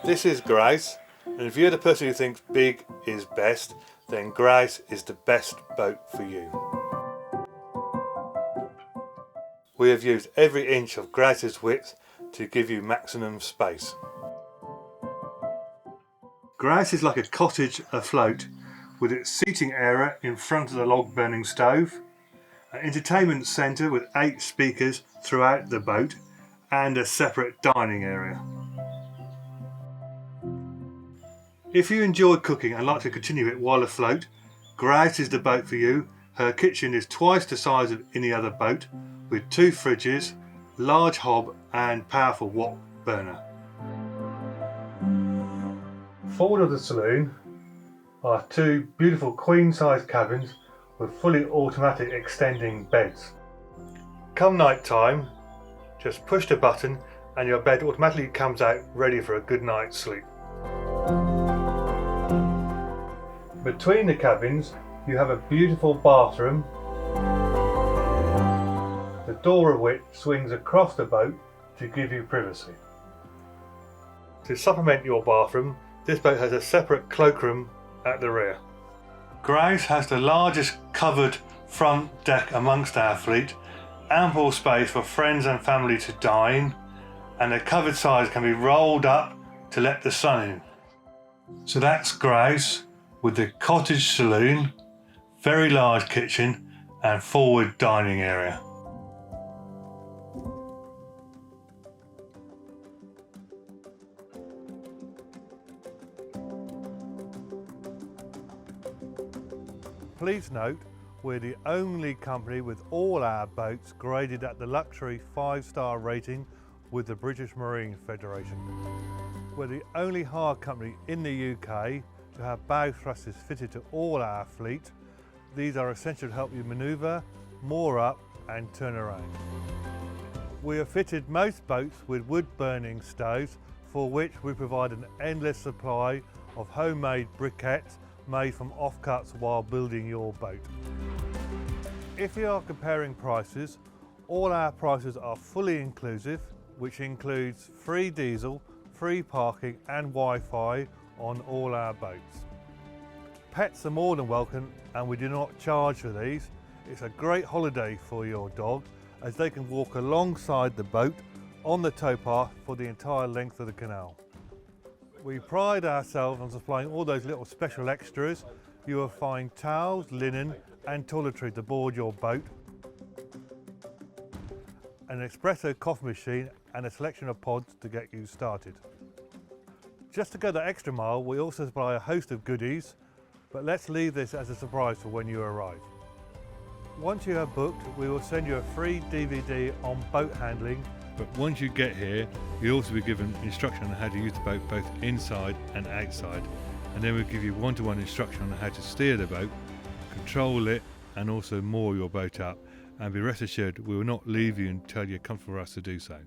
This is Grouse, and if you're the person who thinks big is best, then Grouse is the best boat for you. We have used every inch of Grouse's width to give you maximum space. Grouse is like a cottage afloat, with its seating area in front of the log burning stove, an entertainment centre with 8 speakers throughout the boat, and a separate dining area. If you enjoy cooking and like to continue it while afloat, Grouse is the boat for you. Her kitchen is twice the size of any other boat, with 2 fridges, large hob and powerful wok burner. Forward of the saloon are 2 beautiful queen-sized cabins with fully automatic extending beds. Come night time, just push the button and your bed automatically comes out ready for a good night's sleep. Between the cabins you have a beautiful bathroom, the door of which swings across the boat to give you privacy. To supplement your bathroom, this boat has a separate cloakroom at the rear. Grouse has the largest covered front deck amongst our fleet, ample space for friends and family to dine, and the covered sides can be rolled up to let the sun in. So that's Grouse with the cottage saloon, very large kitchen and forward dining area. Please note, we're the only company with all our boats graded at the luxury 5-star rating with the British Marine Federation. We're the only hire company in the UK to have bow thrusters fitted to all our fleet. These are essential to help you manoeuvre, moor up and turn around. We have fitted most boats with wood burning stoves, for which we provide an endless supply of homemade briquettes made from offcuts while building your boat. If you are comparing prices, all our prices are fully inclusive, which includes free diesel, free parking and Wi-Fi on all our boats. Pets are more than welcome and we do not charge for these. It's a great holiday for your dog as they can walk alongside the boat on the towpath for the entire length of the canal. We pride ourselves on supplying all those little special extras. You will find towels, linen and toiletries aboard your boat, an espresso coffee machine and a selection of pods to get you started. Just to go the extra mile, we also supply a host of goodies, but let's leave this as a surprise for when you arrive. Once you have booked, we will send you a free DVD on boat handling. But once you get here, you'll also be given instruction on how to use the boat both inside and outside. And then we'll give you one-to-one instruction on how to steer the boat, control it, and also moor your boat up. And be rest assured, we will not leave you until you're comfortable for us to do so.